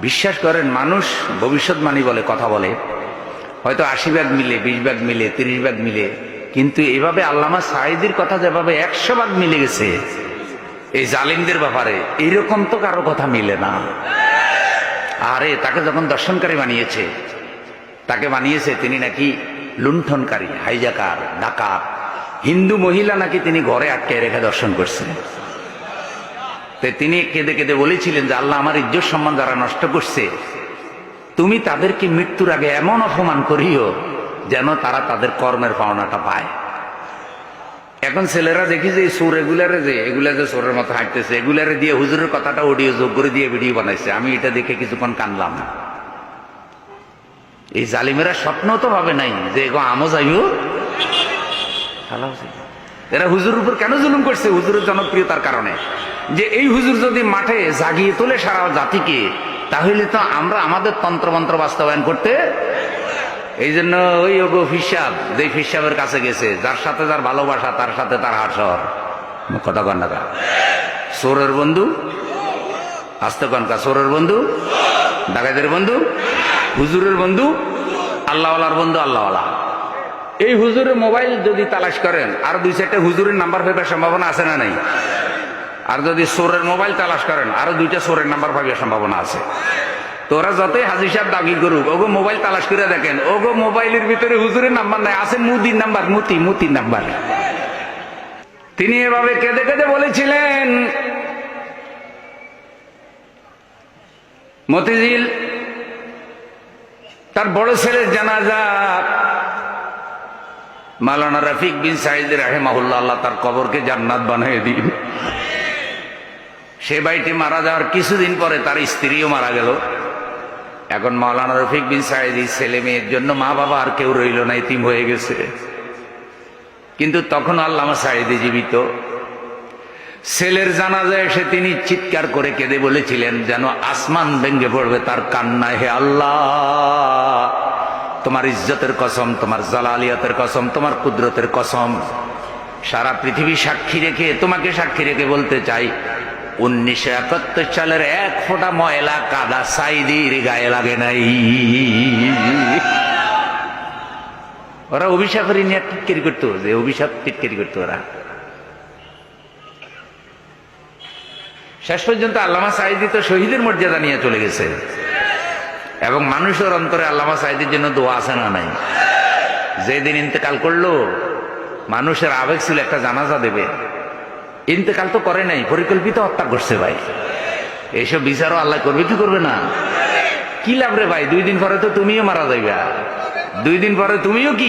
বিশ্বাস করেন, মানুষ ভবিষ্যৎবাণী বলে, কথা বলে, হয়তো 80 ভাগ মিলে, 20 ভাগ মিলে, 30 ভাগ মিলে, কিন্তু এভাবে আল্লামা সাঈদীর কথা যেভাবে 100 ভাগ মিলে গেছে এই জালিমদের ব্যাপারে, এইরকম তো কারো কথা মিলে না। আরে তাকে যখন দর্শনকারী বানিয়েছে, তাকে বানিয়েছে তিনি নাকি লুণ্ঠনকারী, হাইজাকার, ডাকাত, হিন্দু মহিলা নাকি তিনি ঘরে আটকে রেখে দর্শন করছেন। তিনি কেঁদে কেঁদে বলেছিলেন যে আল্লাহ, আমার ইজ্জত সম্মান যারা নষ্ট করছে, তুমি তাদেরকে মৃত্যুর আগে এমন অপমান করিও যেন তারা তাদের কর্মের পাওনাটা পায়। এখন ছেলেরা দেখি যে সুর এগুলা যে সোরের মতো হাঁটতেছে, এগুলারে দিয়ে হুজুরের কথাটা অডিও যোগ করে দিয়ে ভিডিও বানাইছে। আমি এটা দেখে কিছুক্ষণ কানলাম। এই জালিমেরা স্বপ্ন তো ভাবে নাই যে এগো আমও যাইও। এরা হুজুরের উপর কেন জুলুম করছে? হুজুরের জনপ্রিয়তার কারণে। যে এই হুজুর যদি মাঠে জাগিয়ে তোলে সারা জাতিকে, তাহলে তো আমরা আমাদের তন্ত্রমন্ত্র বাস্তবায়ন করতে। এই জন্য ওই ফিসাব, যে ফিসাবের কাছে গেছে, যার সাথে যার ভালোবাসা, তার সাথে তার হাসর। কথা কন না, চোরের বন্ধু, আস্তে কনকা, চোরের বন্ধু, ডাকাতের বন্ধু, হুজুরের বন্ধু, আল্লাহওয়ালার বন্ধু আল্লাহওয়ালা। এই হুজুরের মোবাইল যদি তালাশ করেন, আর 2-4টা হুজুরের নাম্বার পাইবার সম্ভাবনা আছে না নাই? আর যদি চোরের মোবাইল তালাশ করেন, আরো 2টা চোরের নাম্বার পাইবার সম্ভাবনা আছে। তোরা যতই হাজি সাহেব দাবি করুক, ওগো মোবাইল তালাশ করে দেখেন, ওগো মোবাইলের ভিতরে হুজুরের নাম্বার নাই, আছে মুদির নাম্বার, মুতির নাম্বার। তিনি এভাবে কেঁদে কেঁদে বলেছিলেন, মতিঝিল তার বড় ছেলের জানাজা, মাওলানা রফিক বিন সাঈদ রাহিমাহুল্লাহ, আল্লাহ তার কবরকে জান্নাত বানিয়ে দিন। সে ভাইটি মারা যাওয়ার কিছুদিন পরে তার স্ত্রীও মারা গেল। এখন মাওলানা রফিক বিন সাঈদ ছেলে মেয়ের জন্য মা বাবা আর কেউ রইল না, ইতিম হয়ে গেছে। কিন্তু তখন আল্লামা সাঈদী জীবিত। ছেলের জানাজায় এসে তিনি চিৎকার করে কেঁদে বলেছিলেন, যেন আসমান ভেঙে পড়বে তার কান্নায়, হে আল্লাহ, তোমার ইজ্জতের কসম, তোমার জালালিয়াতের কসম, তোমার কুদরতের কসম, সারা পৃথিবী সাক্ষী রেখে, তোমাকে সাক্ষী রেখে বলতে চাই, 1971 সালের 1 ফোঁটা ময়লা কাদা সাঈদীর গায়ে লাগে নাই। ওরা অভিশাপের নিয়ে টিটকারি করতো, যে অভিশাপ টিটকারি করতো ওরা। শেষ পর্যন্ত আল্লামা সাঈদী তো শহীদের মর্যাদা নিয়ে চলে গেছে, এবং মানুষের অন্তরে আল্লামা সাঈদীর জন্য দোয়া আছে না নাই? যেদিন ইন্তেকাল করলো, মানুষের আবেগ ছিল একটা জানাজা দেবে। ইন্তেকাল তো করে নাই, পরিকল্পিত হত্যা করছে ভাই। এইসব বিচারও আল্লাহ করবে কি করবে না? কি লাভ রে ভাই? 2 দিন পরে তো তুমিও মারা যাইবা, 2 দিন পরে তুমিও কি